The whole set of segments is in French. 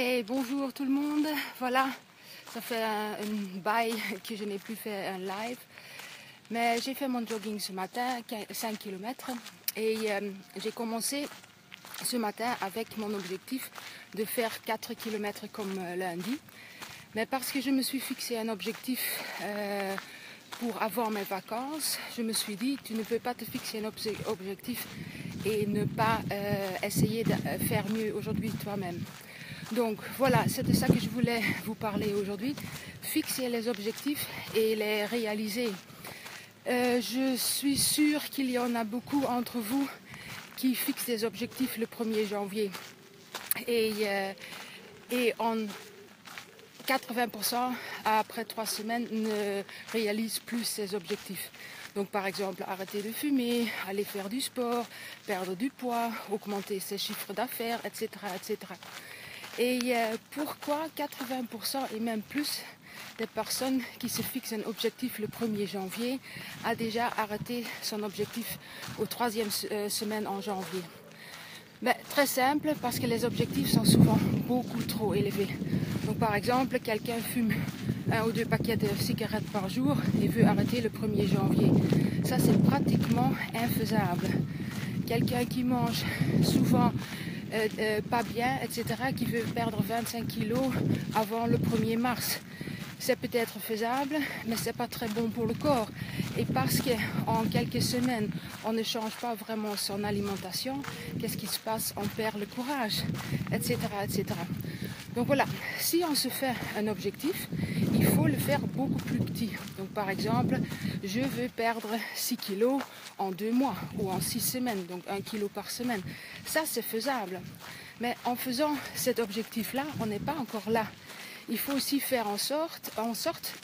Et bonjour tout le monde, voilà, ça fait un bail que je n'ai plus fait un live, mais j'ai fait mon jogging ce matin, 5 km, et j'ai commencé ce matin avec mon objectif de faire 4 km comme lundi, mais parce que je me suis fixé un objectif pour avant mes vacances, je me suis dit tu ne peux pas te fixer un objectif et ne pas essayer de faire mieux aujourd'hui toi-même. Donc voilà, c'est de ça que je voulais vous parler aujourd'hui. Fixer les objectifs et les réaliser. Je suis sûre qu'il y en a beaucoup entre vous qui fixent des objectifs le 1er janvier. Et en 80% après 3 semaines ne réalisent plus ces objectifs. Donc par exemple arrêter de fumer, aller faire du sport, perdre du poids, augmenter ses chiffres d'affaires, etc., etc. Et pourquoi 80% et même plus des personnes qui se fixent un objectif le 1er janvier a déjà arrêté son objectif aux 3e semaine en janvier? Ben, très simple, parce que les objectifs sont souvent beaucoup trop élevés. Donc par exemple, quelqu'un fume 1 ou 2 paquets de cigarettes par jour et veut arrêter le 1er janvier. Ça, c'est pratiquement infaisable. Quelqu'un qui mange souvent pas bien, etc., qui veut perdre 25 kilos avant le 1er mars. C'est peut-être faisable, mais c'est pas très bon pour le corps. Et parce qu'en quelques semaines, on ne change pas vraiment son alimentation, qu'est-ce qui se passe? On perd le courage, etc., etc. Donc voilà, si on se fait un objectif, il faut le faire beaucoup plus petit. Donc par exemple, je veux perdre 6 kilos en 2 mois ou en 6 semaines, donc 1 kilo par semaine. Ça, c'est faisable. Mais en faisant cet objectif-là, on n'est pas encore là. Il faut aussi faire en sorte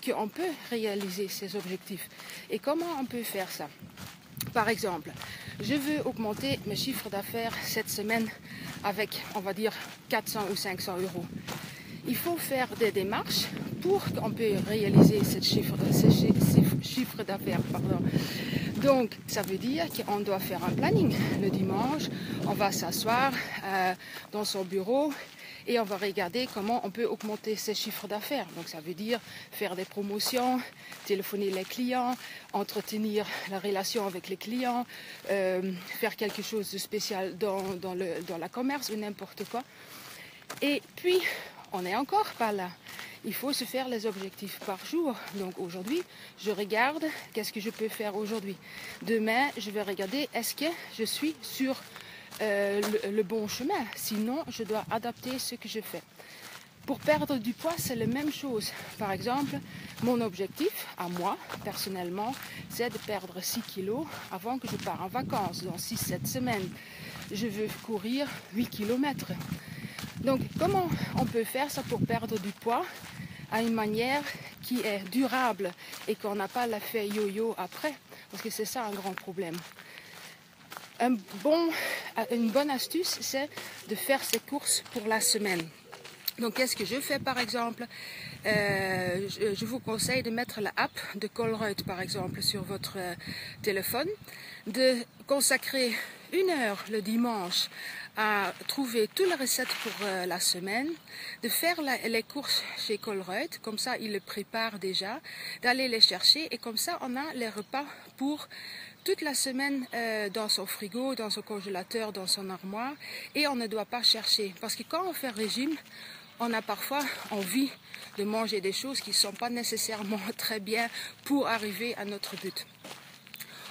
qu'on peut réaliser ces objectifs. Et comment on peut faire ça? Par exemple, je veux augmenter mes chiffres d'affaires cette semaine avec, on va dire, 400 ou 500 euros. Il faut faire des démarches pour qu'on puisse réaliser ces chiffres d'affaires. Donc, ça veut dire qu'on doit faire un planning. Le dimanche, on va s'asseoir dans son bureau et on va regarder comment on peut augmenter ses chiffres d'affaires. Donc ça veut dire faire des promotions, téléphoner les clients, entretenir la relation avec les clients, faire quelque chose de spécial dans la commerce ou n'importe quoi. Et puis, on n'est encore pas là. Il faut se faire les objectifs par jour. Donc aujourd'hui, je regarde qu'est-ce que je peux faire aujourd'hui. Demain, je vais regarder est-ce que je suis sur le bon chemin. Sinon, je dois adapter ce que je fais. Pour perdre du poids, c'est la même chose. Par exemple, mon objectif, à moi, personnellement, c'est de perdre 6 kilos avant que je parte en vacances, dans 6-7 semaines. Je veux courir 8 km. Donc, comment on peut faire ça pour perdre du poids à une manière qui est durable et qu'on n'a pas l'effet yo-yo après? Parce que c'est ça un grand problème. Une bonne astuce, c'est de faire ses courses pour la semaine. Donc, qu'est-ce que je fais par exemple? Je vous conseille de mettre l'app de Colruyt par exemple sur votre téléphone, de consacrer 1 heure le dimanche à trouver toutes les recettes pour la semaine, de faire les courses chez Colruyt, comme ça il les prépare déjà, d'aller les chercher et comme ça on a les repas pour toute la semaine dans son frigo, dans son congélateur, dans son armoire et on ne doit pas chercher. Parce que quand on fait régime, on a parfois envie de manger des choses qui ne sont pas nécessairement très bien pour arriver à notre but.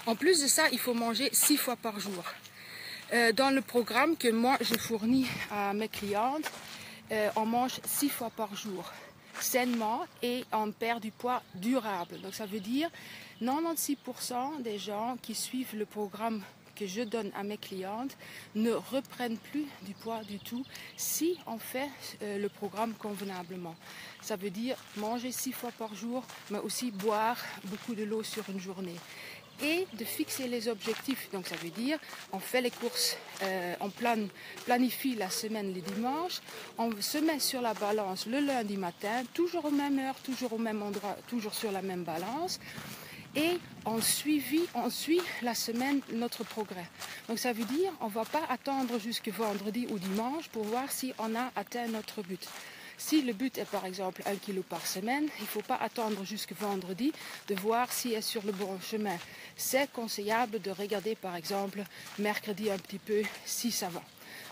En plus de ça, il faut manger 6 fois par jour. Dans le programme que moi je fournis à mes clientes, on mange 6 fois par jour, sainement et on perd du poids durable. Donc ça veut dire 96% des gens qui suivent le programme que je donne à mes clientes ne reprennent plus du poids du tout si on fait le programme convenablement. Ça veut dire manger 6 fois par jour, mais aussi boire beaucoup de l'eau sur une journée. Et de fixer les objectifs. Donc ça veut dire, on fait les courses, on planifie la semaine le dimanche, on se met sur la balance le lundi matin, toujours aux mêmes heures, toujours au même endroit, toujours sur la même balance. et on suit la semaine notre progrès. Donc ça veut dire on ne va pas attendre jusqu'à vendredi ou dimanche pour voir si on a atteint notre but. Si le but est par exemple 1 kilo par semaine, il ne faut pas attendre jusqu'à vendredi de voir si est sur le bon chemin. C'est conseillable de regarder par exemple mercredi un petit peu si ça va.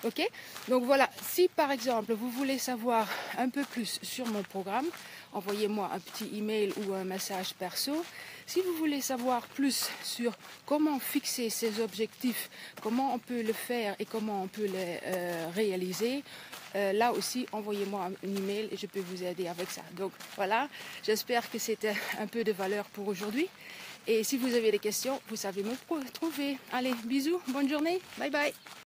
Ok, donc voilà, si par exemple vous voulez savoir un peu plus sur mon programme, envoyez-moi un petit email ou un message perso. Si vous voulez savoir plus sur comment fixer ces objectifs, comment on peut le faire et comment on peut les réaliser, là aussi envoyez-moi un email et je peux vous aider avec ça. Donc voilà, j'espère que c'était un peu de valeur pour aujourd'hui. Et si vous avez des questions, vous savez me trouver. Allez, bisous, bonne journée, bye bye.